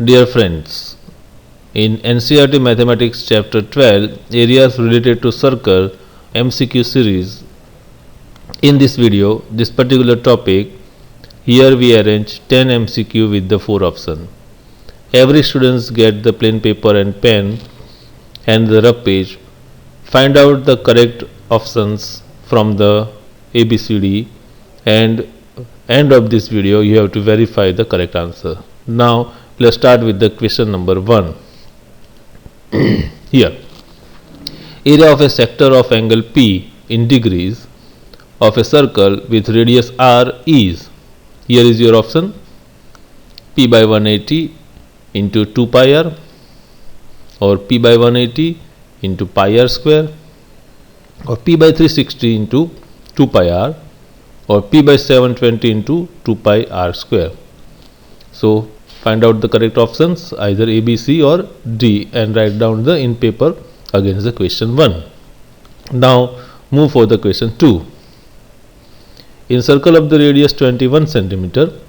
Dear friends, in NCERT Mathematics Chapter 12, Areas Related to Circle MCQ series, in this video, this particular topic, here we arrange 10 MCQ with the 4 options. Every student get the plain paper and pen and the rough page. Find out the correct options from the ABCD, and end of this video you have to verify the correct answer. Now let's start with the question number 1. Here, area of a sector of angle P in degrees of a circle with radius r is, here is your option, P by 180 into 2 pi r, or P by 180 into pi r square, or P by 360 into 2 pi r, or P by 720 into 2 pi r square. So find out the correct options, either A, B, C or D, and write down the in paper against the question 1. Now move for the question 2. In circle of the radius 21 centimeter,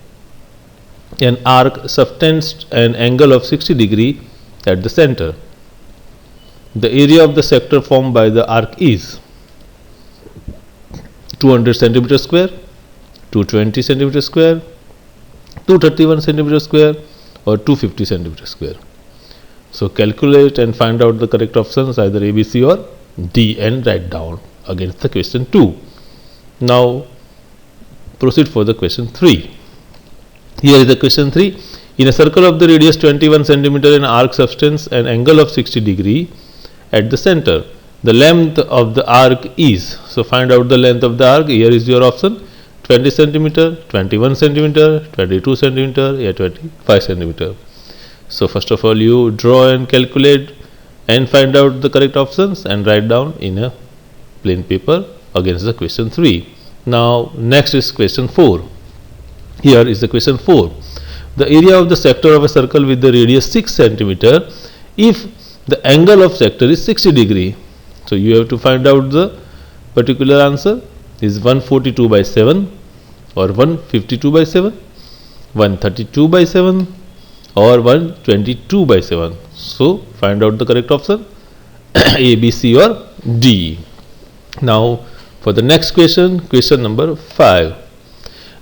an arc subtends an angle of 60 degree at the center. The area of the sector formed by the arc is 200 centimeter square, 220 centimeter square, 231 centimeter square, or 250 centimeter square. So calculate and find out the correct options, either A, B, C or D, and write down against the question 2. Now proceed for the question 3. Here is the question 3. In a circle of the radius 21 centimeter, an arc subtends an angle of 60 degree at the center. The length of the arc is, so find out the length of the arc. Here is your option, 20 centimeter, 21 centimeter, 22 centimeter, yeah, 25 centimeter. So first of all you draw and calculate and find out the correct options and write down in a plain paper against the question 3. Now next is question 4. Here is the question 4. The area of the sector of a circle with the radius 6 centimeter if the angle of sector is 60 degree. So you have to find out the particular answer is 142 by 7, or 152 by 7, 132 by 7, or 122 by 7. So find out the correct option, A, B, C or D. Now for the next question, question number 5.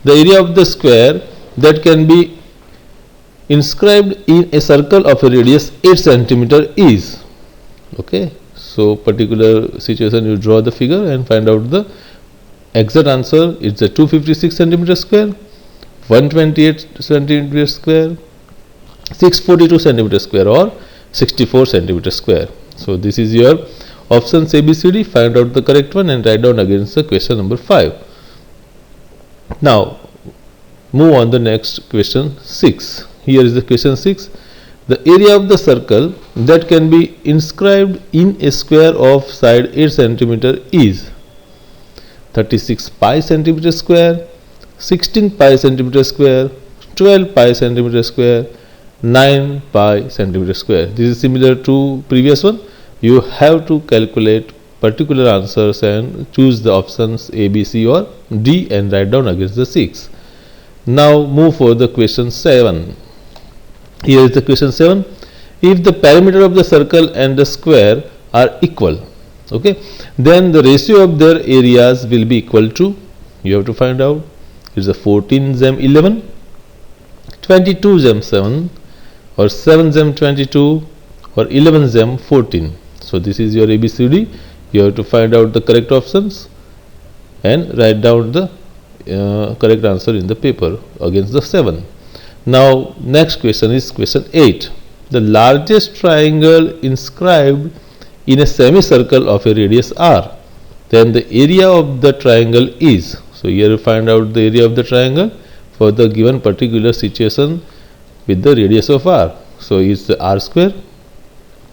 The area of the square that can be inscribed in a circle of a radius 8 centimeter is, okay. So particular situation you draw the figure and find out the exact answer. It's a 256 centimeter square, 128 centimeter square, 642 centimeter square, or 64 centimeter square. So this is your options A, B, C, D. Find out the correct one and write down against the question number 5. Now move on the next question 6. Here is the question 6. The area of the circle that can be inscribed in a square of side 8 centimeter is 36 pi centimeter square, 16 pi centimeter square, 12 pi centimeter square, 9 pi centimeter square. This is similar to previous one. You have to calculate particular answers and choose the options A, B, C or D and write down against the 6. Now move for the question 7. Here is the question 7. If the perimeter of the circle and the square are equal, okay, then the ratio of their areas will be equal to, you have to find out, it's a 14 zem 11, 22 zem 7, or 7 zem 22, or 11 zem 14. So this is your ABCD. You have to find out the correct options and write down the correct answer in the paper against the 7. Now next question is question 8. The largest triangle inscribed in a semicircle of a radius r, then the area of the triangle is, so here you find out the area of the triangle for the given particular situation with the radius of r. So it's the r square,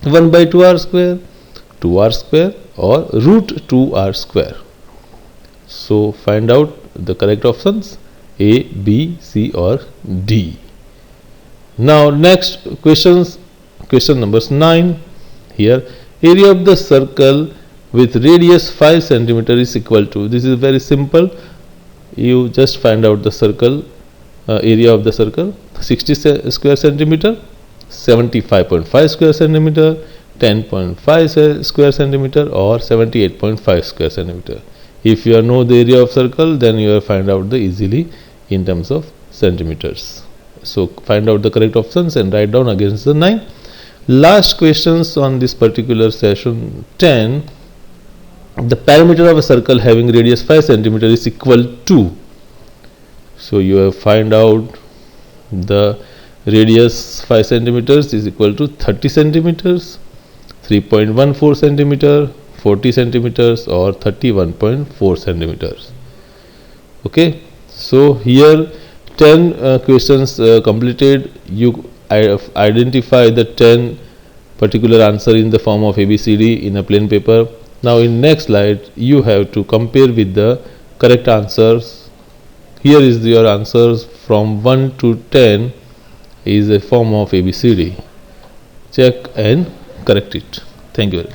1 by 2r square, 2r square, or root 2r square. So find out the correct options, A, B, C or D. Now next questions, question numbers 9. Here, area of the circle with radius 5 centimeter is equal to, this is very simple. You just find out the circle area of the circle, 60 square centimeter, 75.5 square centimeter, 10.5 square centimeter, or 78.5 square centimeter. If you know the area of circle, then you will find out the easily in terms of centimeters. So find out the correct options and write down against the 9. Last questions on this particular session 10. The perimeter of a circle having radius 5 cm is equal to. So you have find out the radius 5 centimeters is equal to 30 centimeters, 3.14 centimeter, 40 centimeters, or 31.4 centimeters. Okay, so here 10 questions completed. You identify the 10 particular answer in the form of ABCD in a plain paper. Now in next slide you have to compare with the correct answers. Here is your answers from 1 to 10 is a form of ABCD. Check and correct it. Thank you very much.